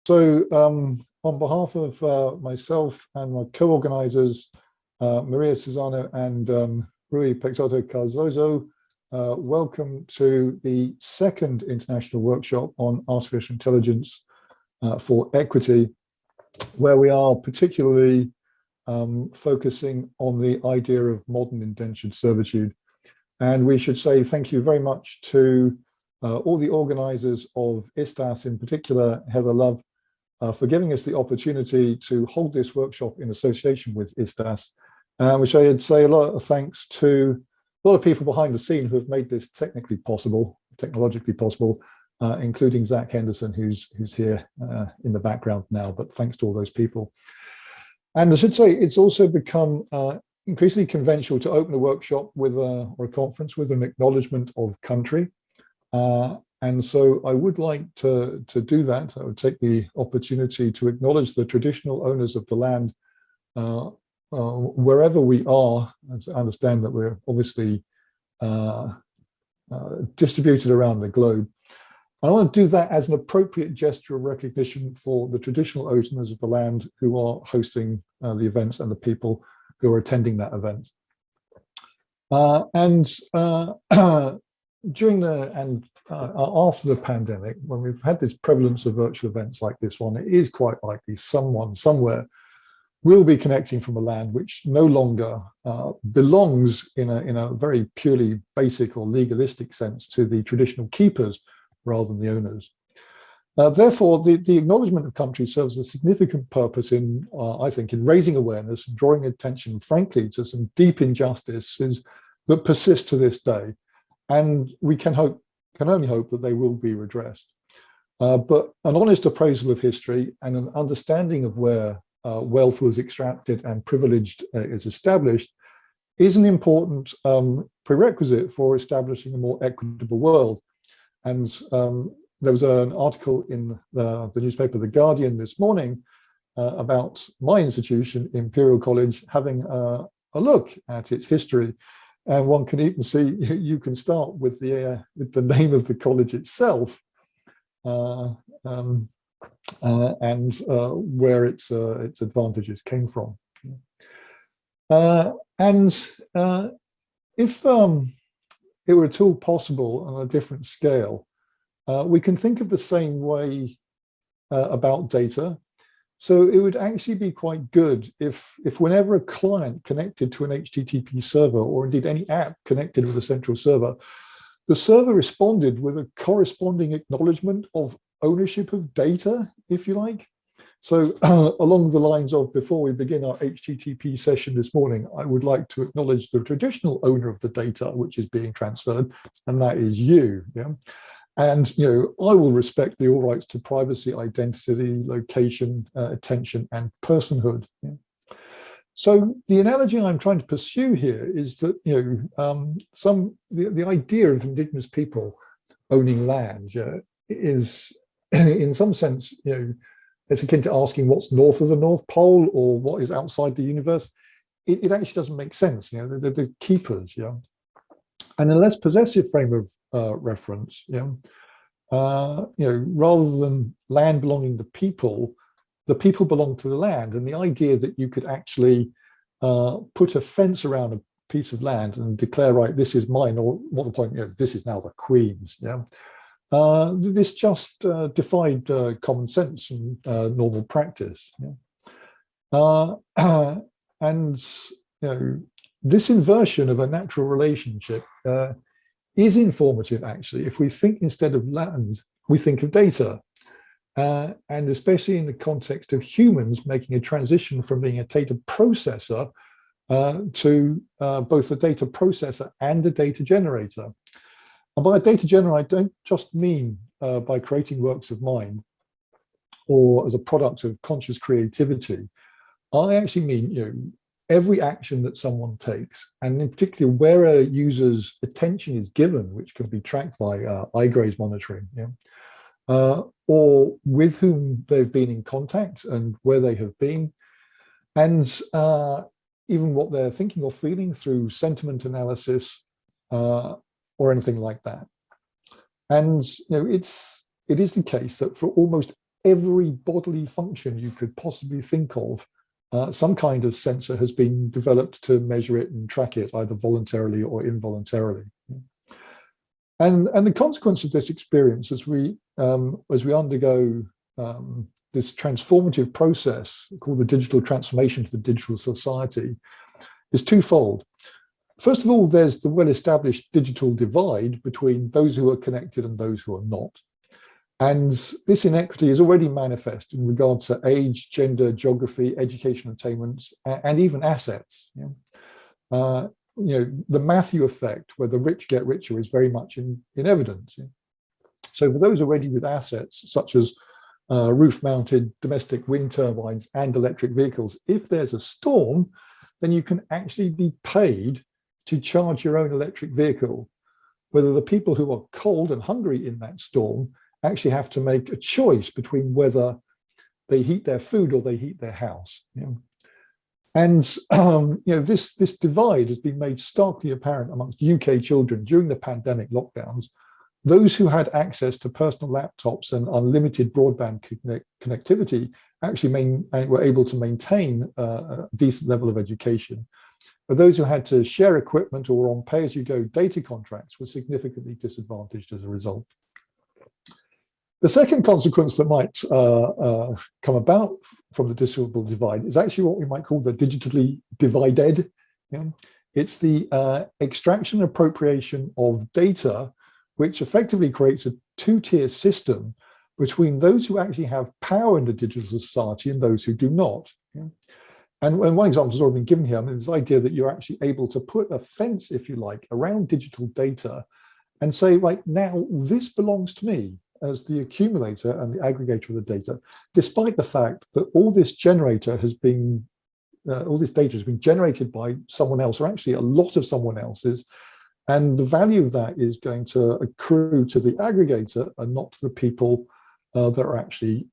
On behalf of myself and my co-organizers, Maria Susano and Rui Peixoto Carzozo, welcome to the second international workshop on artificial intelligence for equity, where we are particularly focusing on the idea of modern indentured servitude. And we should say thank you very much to all the organizers of ISTAS, in particular, Heather Love, for giving us the opportunity to hold this workshop in association with ISTAS, which I'd say a lot of thanks to a lot of people behind the scene who have made this technologically possible, including Zach Henderson, who's here in the background now, but thanks to all those people. And I should say it's also become increasingly conventional to open a workshop with or a conference with an acknowledgement of country. And so I would like to do that. I would take the opportunity to acknowledge the traditional owners of the land wherever we are. As I understand that we're obviously distributed around the globe. I want to do that as an appropriate gesture of recognition for the traditional owners of the land who are hosting the events and the people who are attending that event. During after the pandemic, when we've had this prevalence of virtual events like this one, it is quite likely someone somewhere will be connecting from a land which no longer belongs in a very purely basic or legalistic sense to the traditional keepers rather than the owners. Therefore, the acknowledgement of country serves a significant purpose in, I think, in raising awareness and drawing attention, frankly, to some deep injustices that persist to this day. And we can only hope that they will be redressed. But an honest appraisal of history and an understanding of where wealth was extracted and privileged is established is an important prerequisite for establishing a more equitable world. And there was an article in the newspaper The Guardian this morning about my institution, Imperial College, having a look at its history. And one can even see, you can start with the name of the college itself and where its advantages came from. If it were at all possible on a different scale, we can think of the same way about data. So it would actually be quite good if whenever a client connected to an HTTP server, or indeed any app connected with a central server, the server responded with a corresponding acknowledgement of ownership of data, if you like. So along the lines of, before we begin our HTTP session this morning, I would like to acknowledge the traditional owner of the data which is being transferred, and that is you. Yeah? And I will respect the all rights to privacy, identity, location, attention, and personhood. Yeah. So the analogy I'm trying to pursue here is that the idea of Indigenous people owning land is, in some sense, it's akin to asking what's north of the North Pole or what is outside the universe. It actually doesn't make sense. They're the keepers. Yeah, and a less possessive frame of reference, rather than land belonging to people, the people belong to the land. And the idea that you could actually put a fence around a piece of land and declare, right, this is mine, or what the point, this is now the Queen's. Yeah, this just defied common sense and normal practice. Yeah? This inversion of a natural relationship is informative, actually. If we think instead of land, we think of data. And especially in the context of humans making a transition from being a data processor to both a data processor and a data generator. And by a data generator, I don't just mean by creating works of mind or as a product of conscious creativity. I actually mean, every action that someone takes, and in particular where a user's attention is given, which can be tracked by eye gaze monitoring, or with whom they've been in contact and where they have been, and even what they're thinking or feeling through sentiment analysis or anything like that. And it is the case that for almost every bodily function you could possibly think of, some kind of sensor has been developed to measure it and track it, either voluntarily or involuntarily. And the consequence of this experience as we undergo this transformative process called the digital transformation to the digital society is twofold. First of all, there's the well-established digital divide between those who are connected and those who are not. And this inequity is already manifest in regard to age, gender, geography, education attainment, and even assets. The Matthew effect, where the rich get richer, is very much in evidence. So for those already with assets, such as roof-mounted domestic wind turbines and electric vehicles, if there's a storm, then you can actually be paid to charge your own electric vehicle, whether the people who are cold and hungry in that storm actually have to make a choice between whether they heat their food or they heat their house. And this divide has been made starkly apparent amongst UK children during the pandemic lockdowns. Those who had access to personal laptops and unlimited broadband connectivity actually were able to maintain a decent level of education. But those who had to share equipment or on pay-as-you-go data contracts were significantly disadvantaged as a result. The second consequence that might come about from the digital divide is actually what we might call the digitally divided. It's the extraction and appropriation of data, which effectively creates a two-tier system between those who actually have power in the digital society and those who do not. And one example has already been given here. I mean, this idea that you're actually able to put a fence, if you like, around digital data and say, right now, this belongs to me as the accumulator and the aggregator of the data, despite the fact that all this data has been generated by someone else, or actually a lot of someone else's, and the value of that is going to accrue to the aggregator and not to the people that are actually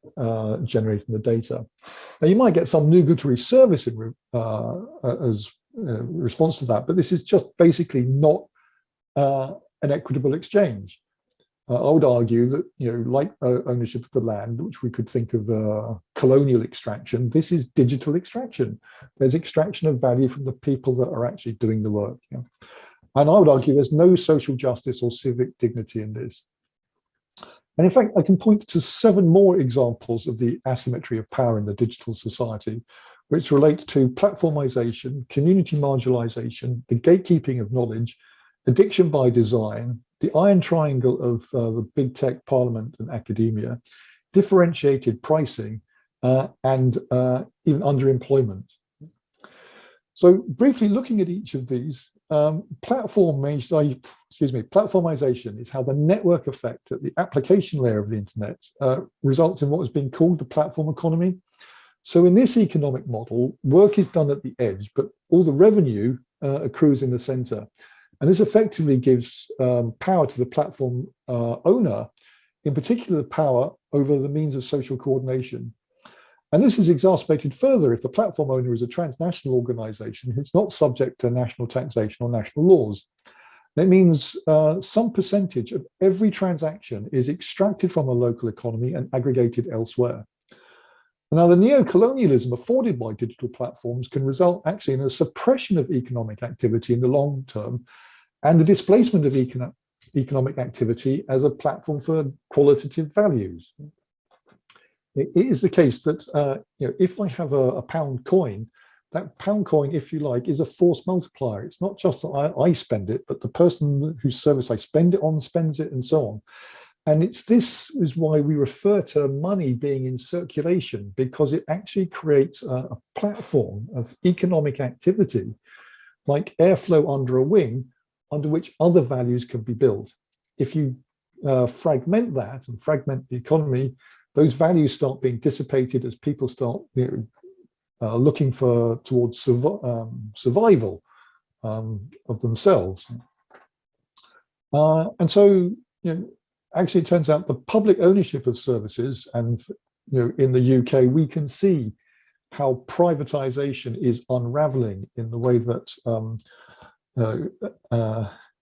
generating the data. Now, you might get some nugatory service as response to that, but this is just basically not an equitable exchange. I would argue that, like ownership of the land, which we could think of colonial extraction, this is digital extraction. There's extraction of value from the people that are actually doing the work. And I would argue there's no social justice or civic dignity in this. And in fact, I can point to 7 more examples of the asymmetry of power in the digital society, which relate to platformisation, community marginalisation, the gatekeeping of knowledge, addiction by design, the iron triangle of the big tech, parliament and academia, differentiated pricing, and even underemployment. So briefly looking at each of these, platformisation is how the network effect at the application layer of the internet results in what has been called the platform economy. So in this economic model, work is done at the edge, but all the revenue accrues in the center. And this effectively gives power to the platform owner, in particular the power over the means of social coordination. And this is exacerbated further if the platform owner is a transnational organization who's not subject to national taxation or national laws. That means some percentage of every transaction is extracted from a local economy and aggregated elsewhere. Now, the neo-colonialism afforded by digital platforms can result actually in a suppression of economic activity in the long term and the displacement of economic activity as a platform for qualitative values. It is the case that if I have a pound coin, that pound coin, if you like, is a force multiplier. It's not just that I spend it, but the person whose service I spend it on spends it, and so on. And this is why we refer to money being in circulation, because it actually creates a platform of economic activity, like airflow under a wing, under which other values can be built. If you fragment that and fragment the economy, those values start being dissipated as people start looking towards survival of themselves. And so, actually, it turns out the public ownership of services, and in the UK, we can see how privatization is unraveling in the way that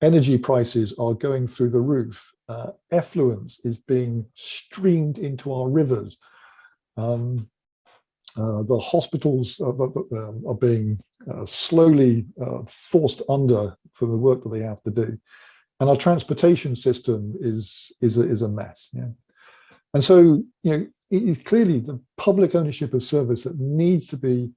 energy prices are going through the roof. Effluence is being streamed into our rivers. The hospitals are being slowly forced under for the work that they have to do. And our transportation system is a mess. Yeah? And so, it is clearly the public ownership of service that needs to be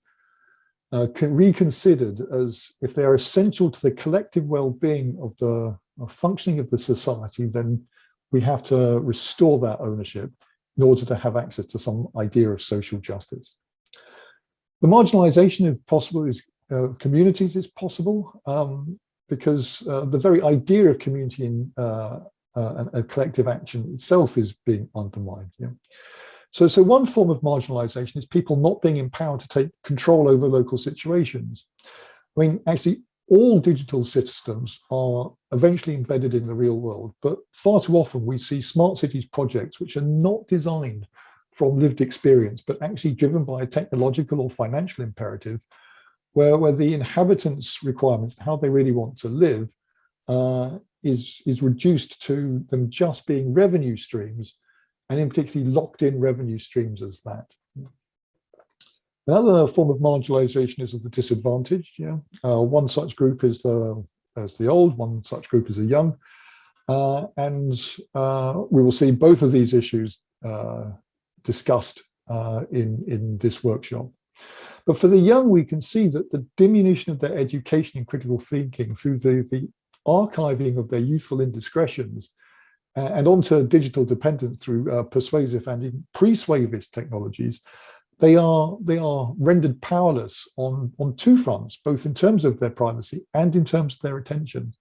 reconsidered as if they are essential to the collective well-being of the functioning of the society, then we have to restore that ownership in order to have access to some idea of social justice. The marginalization, if possible, is communities is possible because the very idea of community and a collective action itself is being undermined. Yeah? So one form of marginalization is people not being empowered to take control over local situations. I mean, actually, all digital systems are eventually embedded in the real world, but far too often we see smart cities projects which are not designed from lived experience, but actually driven by a technological or financial imperative, where the inhabitants' requirements, how they really want to live, is reduced to them just being revenue streams, and in particularly locked in revenue streams as that. Another form of marginalization is of the disadvantaged. Yeah? One such group is the old, one such group is the young. And we will see both of these issues discussed in this workshop. But for the young, we can see that the diminution of their education in critical thinking through the archiving of their youthful indiscretions and onto digital dependence through persuasive and even persuasive technologies, they are rendered powerless on two fronts, both in terms of their privacy and in terms of their attention.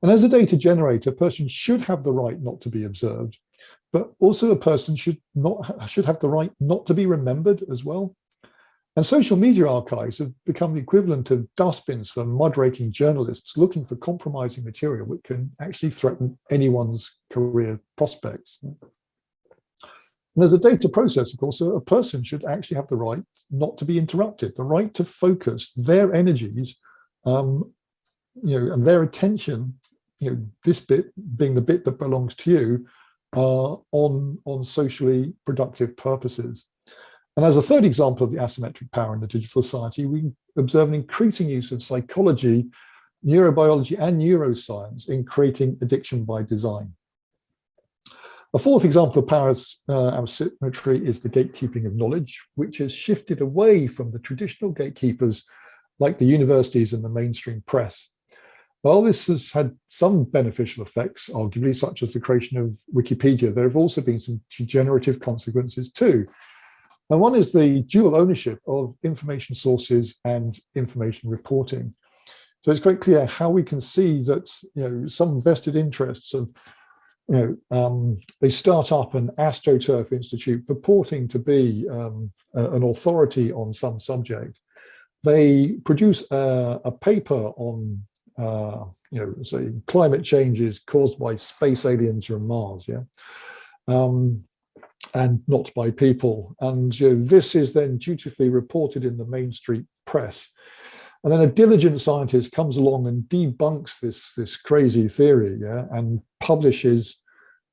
And as a data generator, a person should have the right not to be observed, but also a person should have the right not to be remembered as well. And social media archives have become the equivalent of dustbins for mudraking journalists looking for compromising material which can actually threaten anyone's career prospects. And as a data process, of course, a person should actually have the right not to be interrupted, the right to focus their energies, and their attention, this bit being the bit that belongs to you, on socially productive purposes. And as a third example of the asymmetric power in the digital society, we observe an increasing use of psychology, neurobiology, and neuroscience in creating addiction by design. A fourth example of power asymmetry is the gatekeeping of knowledge, which has shifted away from the traditional gatekeepers like the universities and the mainstream press. While this has had some beneficial effects, arguably, such as the creation of Wikipedia, there have also been some degenerative consequences too. And one is the dual ownership of information sources and information reporting. So it's quite clear how we can see that some vested interests of they start up an AstroTurf Institute purporting to be an authority on some subject. They produce a paper on say climate changes caused by space aliens from Mars, yeah, and not by people. And this is then dutifully reported in the mainstream press. And then a diligent scientist comes along and debunks this crazy theory, yeah, and publishes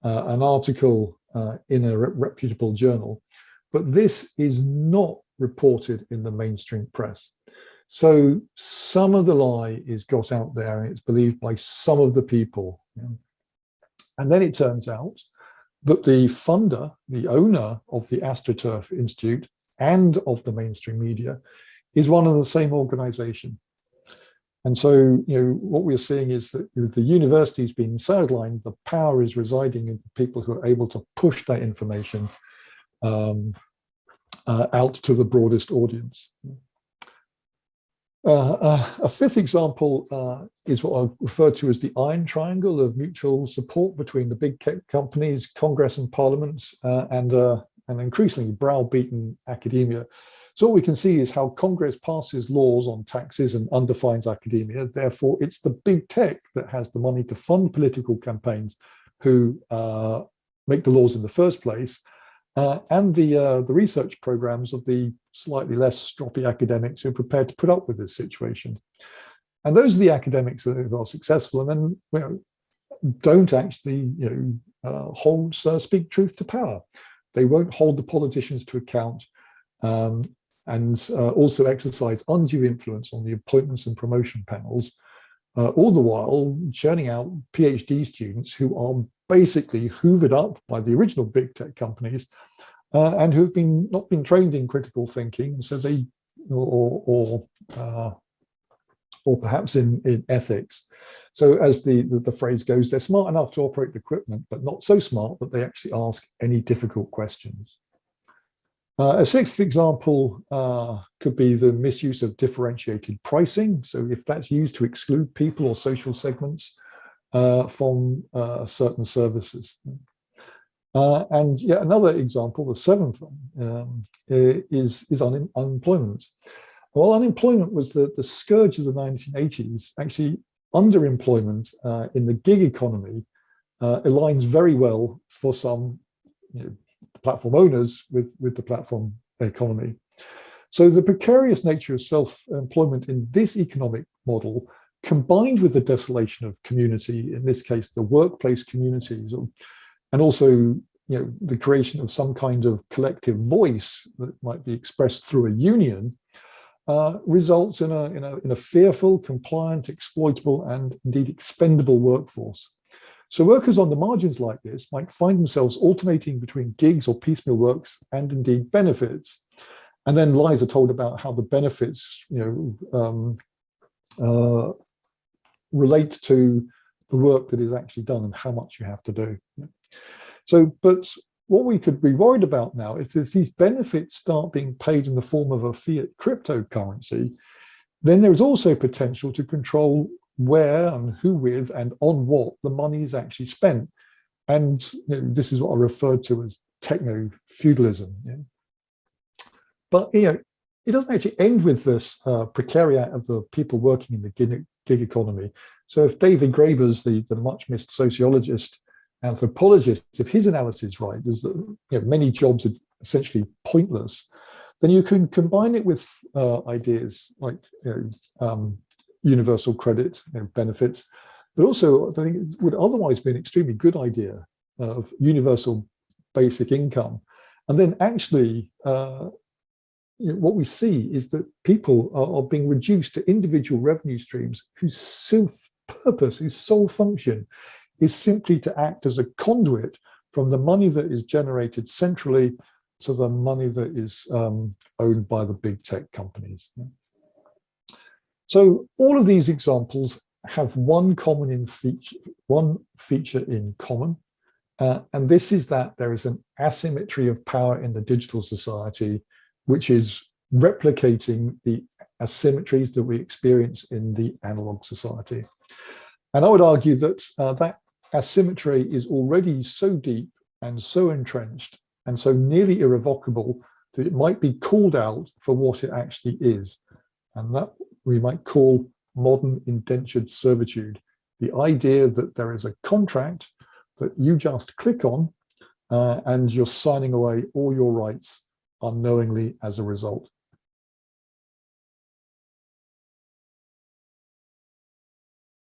an article in a reputable journal. But this is not reported in the mainstream press. So some of the lie is got out there and it's believed by some of the people. Yeah. And then it turns out that the funder, the owner of the AstroTurf Institute and of the mainstream media is one and the same organization. And so, what we're seeing is that with the universities being sidelined, the power is residing in the people who are able to push that information out to the broadest audience. A fifth example is what I refer to as the iron triangle of mutual support between the big tech companies, Congress and Parliament, and an increasingly browbeaten academia. So what we can see is how Congress passes laws on taxes and underfines academia. Therefore, it's the big tech that has the money to fund political campaigns who make the laws in the first place, and the research programs of the slightly less stroppy academics who are prepared to put up with this situation. And those are the academics that are successful and then don't actually speak truth to power. They won't hold the politicians to account, and also exercise undue influence on the appointments and promotion panels, all the while churning out PhD students who are basically hoovered up by the original big tech companies, and who've not been trained in critical thinking, so they or perhaps in ethics. So as the phrase goes, they're smart enough to operate the equipment, but not so smart that they actually ask any difficult questions. A sixth example could be the misuse of differentiated pricing. So if that's used to exclude people or social segments from certain services. And yet another example, the seventh one, is unemployment. Well, unemployment was the scourge of the 1980s. Actually, underemployment in the gig economy aligns very well for some platform owners with the platform economy. So the precarious nature of self-employment in this economic model, combined with the desolation of community, in this case, the workplace communities, and also the creation of some kind of collective voice that might be expressed through a union, results in a fearful, compliant, exploitable, and indeed expendable workforce. So workers on the margins like this might find themselves alternating between gigs or piecemeal works and indeed benefits. And then lies are told about how the benefits relate to the work that is actually done and how much you have to do. So, but what we could be worried about now is if these benefits start being paid in the form of a fiat cryptocurrency, then there is also potential to control where and who with and on what the money is actually spent. And this is what I referred to as techno feudalism. But it doesn't actually end with this precariat of the people working in the gig economy. So if David Graeber's, the much missed sociologist, anthropologist, if his analysis right is that many jobs are essentially pointless, then you can combine it with ideas like universal credit benefits, but also I think it would otherwise be an extremely good idea of universal basic income. And then actually what we see is that people are being reduced to individual revenue streams whose sole purpose, whose sole function is simply to act as a conduit from the money that is generated centrally to the money that is owned by the big tech companies. So all of these examples have one feature in common, and this is that there is an asymmetry of power in the digital society, which is replicating the asymmetries that we experience in the analog society. And I would argue that that asymmetry is already so deep and so entrenched and so nearly irrevocable that it might be called out for what it actually is. And that we might call modern indentured servitude, the idea that there is a contract that you just click on and you're signing away all your rights unknowingly as a result.